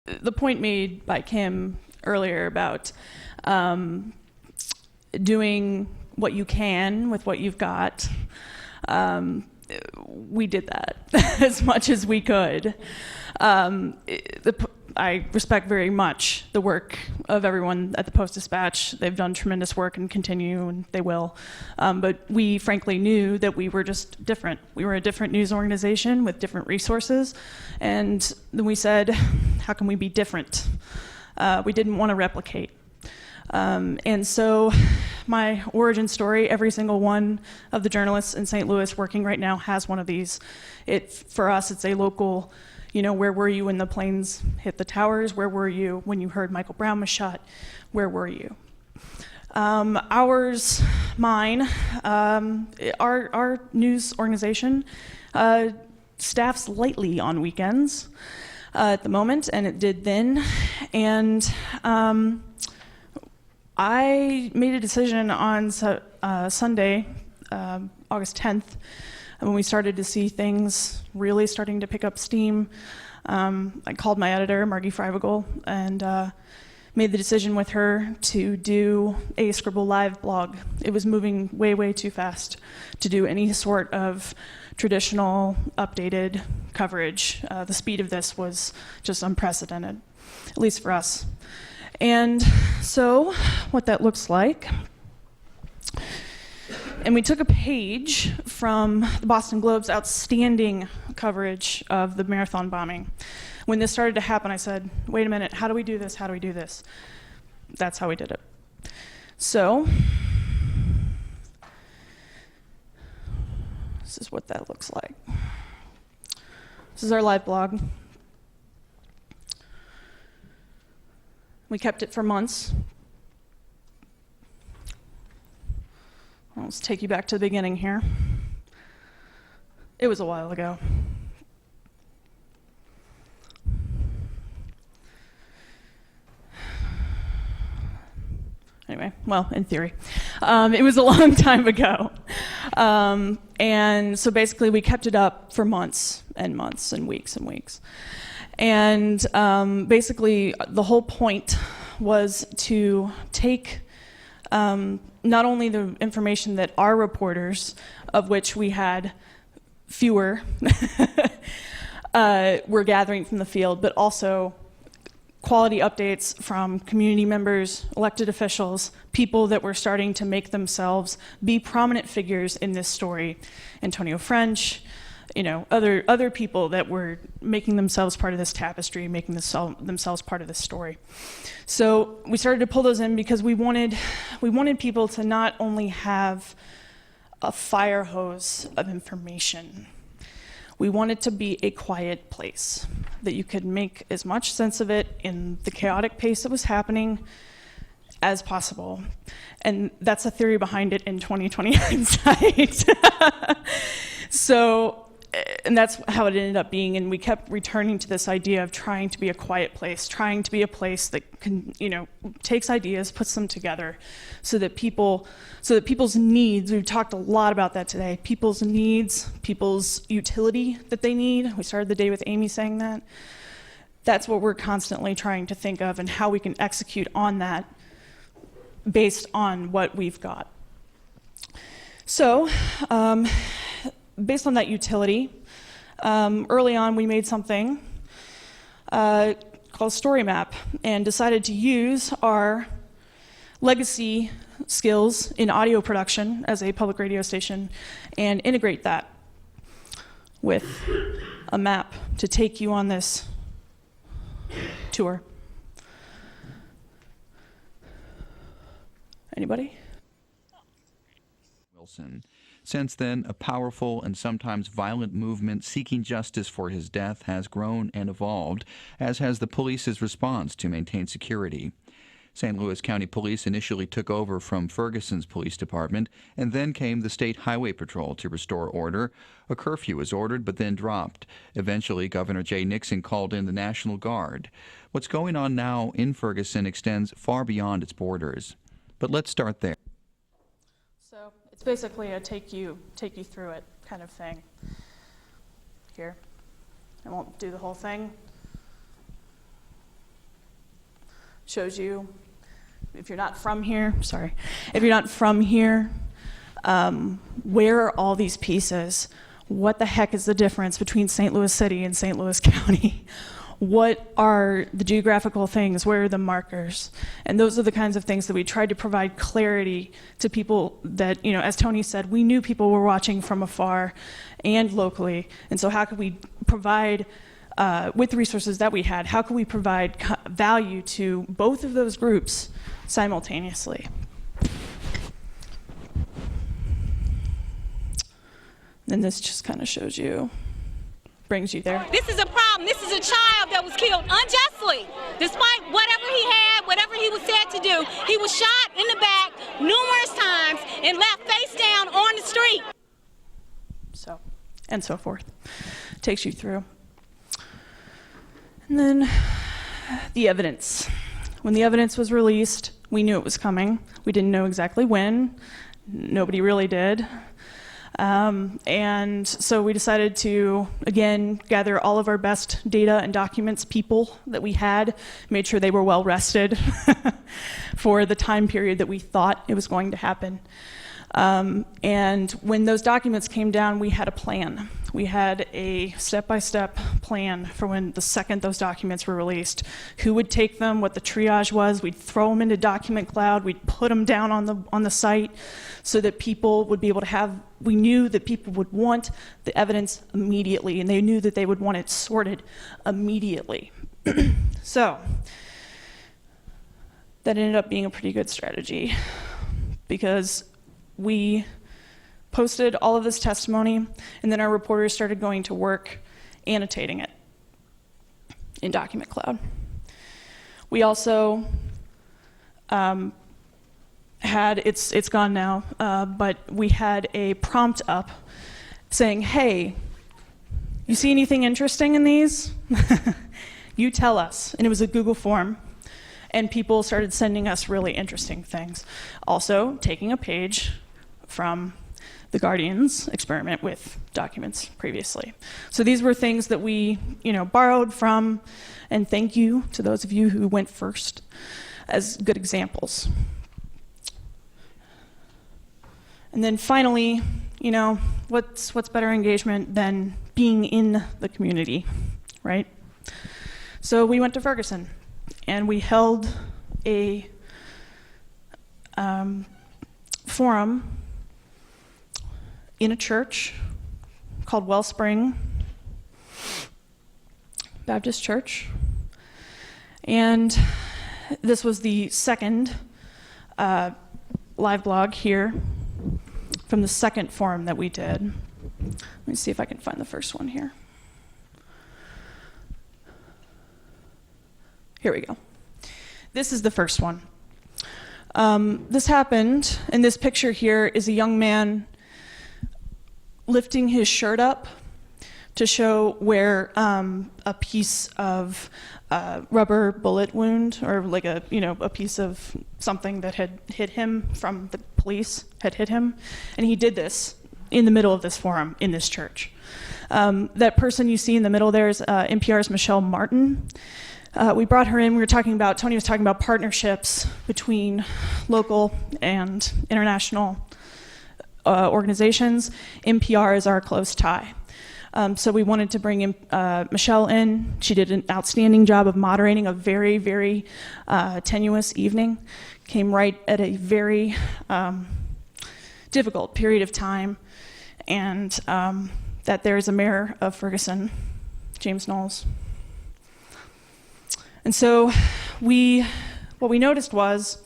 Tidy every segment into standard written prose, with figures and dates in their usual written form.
The point made by Kim earlier about doing what you can with what you've got, we did that as much as we could. I respect very much the work of everyone at the Post-Dispatch. They've done tremendous work and continue, and they will. But we frankly knew that we were just different. We were a different news organization with different resources. And then we said, how can we be different? We didn't want to replicate. And so my origin story, every single one of the journalists in St. Louis working right now has one of these. For us, it's a local, where were you when the planes hit the towers? Where were you when you heard Michael Brown was shot? Where were you? Mine, our news organization staffs lightly on weekends at the moment, and it did then. And I made a decision on Sunday, August 10th, when we started to see things really starting to pick up steam. I called my editor, Margie Freivogel, and made the decision with her to do a Scribble Live blog. It was moving way, way too fast to do any sort of traditional, updated coverage. The speed of this was just unprecedented, at least for us. And so what that looks like, and we took a page from the Boston Globe's outstanding coverage of the marathon bombing. When this started to happen, I said, wait a minute, how do we do this? How do we do this? That's how we did it. So this is what that looks like. This is our live blog. We kept it for months. Let's take you back to the beginning here. It was a while ago. Anyway, well, in theory. It was a long time ago. And so basically we kept it up for months and months and weeks and weeks. And basically the whole point was to take not only the information that our reporters, of which we had fewer, were gathering from the field, but also quality updates from community members, elected officials, people that were starting to make themselves be prominent figures in this story. Antonio French, other people that were making themselves part of this tapestry, making themselves part of this story. So we started to pull those in because we wanted people to not only have a fire hose of information, we wanted to be a quiet place that you could make as much sense of it in the chaotic pace that was happening as possible. And that's a theory behind it in 2020 hindsight. And that's how it ended up being, and we kept returning to this idea of trying to be a quiet place, trying to be a place that can, takes ideas, puts them together, so that people's needs, we've talked a lot about that today, people's needs, people's utility that they need. We started the day with Amy saying that. That's what we're constantly trying to think of and how we can execute on that based on what we've got. So, based on that utility, early on we made something called a story map and decided to use our legacy skills in audio production as a public radio station and integrate that with a map to take you on this tour. Anybody? Wilson. Since then, a powerful and sometimes violent movement seeking justice for his death has grown and evolved, as has the police's response to maintain security. St. Louis County Police initially took over from Ferguson's police department, and then came the State Highway Patrol to restore order. A curfew was ordered but then dropped. Eventually, Governor Jay Nixon called in the National Guard. What's going on now in Ferguson extends far beyond its borders. But let's start there. So it's basically a take you through it kind of thing. Here, I won't do the whole thing. shows you, if you're not from here, sorry, if you're not from here, where are all these pieces? What the heck is the difference between St. Louis City and St. Louis County? What are the geographical things? Where are the markers? And those are the kinds of things that we tried to provide clarity to people that, you know, as Tony said, we knew people were watching from afar and locally. And so how could we provide, with the resources that we had, how could we provide value to both of those groups simultaneously? And this just kind of shows you, brings you there. This is a problem. This is a child that was killed unjustly. Despite whatever he had, whatever he was said to do, he was shot in the back numerous times and left face down on the street. So, and so forth. Takes you through. And then the evidence. When the evidence was released, we knew it was coming. We didn't know exactly when. Nobody really did. And so we decided to, again, gather all of our best data and documents, people that we had, made sure they were well rested for the time period that we thought it was going to happen. And when those documents came down, we had a plan. We had a step-by-step plan for when the second those documents were released, who would take them, what the triage was. We'd throw them into Document Cloud. We'd put them down on the site so that people would be able to have, we knew that people would want the evidence immediately, and they knew that they would want it sorted immediately. So that ended up being a pretty good strategy, because we posted all of this testimony, and then our reporters started going to work annotating it in Document Cloud. We also had, it's gone now, but we had a prompt up saying, hey, you see anything interesting in these? You tell us. And it was a Google form. And people started sending us really interesting things. Also, taking a page from the Guardian's experiment with documents previously. So these were things that we, borrowed from, and thank you to those of you who went first as good examples. And then finally, what's better engagement than being in the community, right? So we went to Ferguson, and we held a forum in a church called Wellspring Baptist Church. And this was the second live blog here from the second forum that we did. Let me see if I can find the first one here. Here we go. This is the first one. This happened, and this picture here is a young man lifting his shirt up to show where a piece of rubber bullet wound, or like a piece of something that had hit him from the police had hit him, and he did this in the middle of this forum in this church. That person you see in the middle there is NPR's Michelle Martin. We brought her in. Tony was talking about partnerships between local and international organizations. NPR is our close tie. So we wanted to bring in Michelle in. She did an outstanding job of moderating a very, very tenuous evening. Came right at a very difficult period of time. And that there is a mayor of Ferguson, James Knowles. And so what we noticed was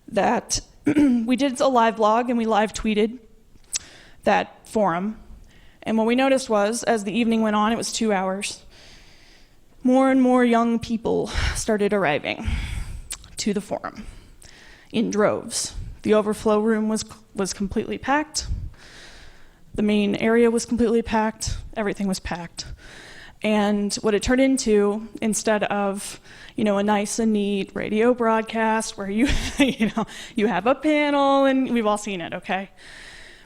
that we did a live blog and we live tweeted that forum. And what we noticed was, as the evening went on, it was 2 hours, more and more young people started arriving to the forum in droves. The overflow room was completely packed. The main area was completely packed. Everything was packed. And what it turned into, instead of, a nice and neat radio broadcast where you have a panel, and we've all seen it, okay?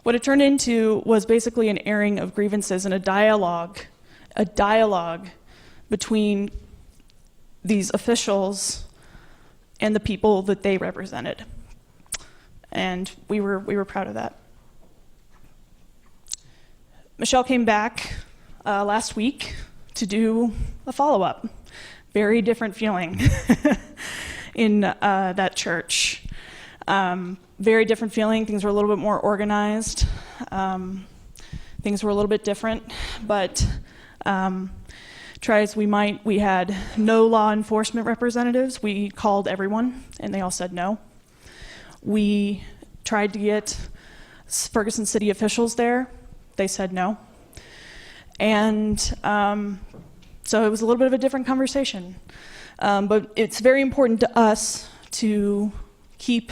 What it turned into was basically an airing of grievances and a dialogue between these officials and the people that they represented. And we were proud of that. Michelle came back last week to do a follow-up. Very different feeling in that church. Very different feeling. Things were a little bit more organized. Things were a little bit different, but try as we might, we had no law enforcement representatives. We called everyone, and they all said no. We tried to get Ferguson city officials there. They said no. And so it was a little bit of a different conversation. But it's very important to us to keep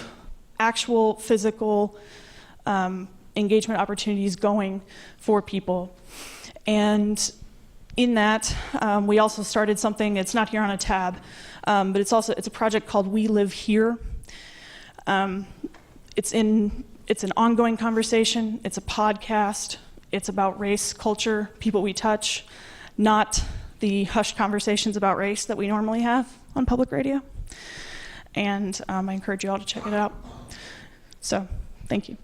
actual physical engagement opportunities going for people. And in that, we also started something, it's not here on a tab, but it's a project called We Live Here. It's an ongoing conversation, it's a podcast, it's about race, culture, people we touch, not the hushed conversations about race that we normally have on public radio. And I encourage you all to check it out. So, thank you.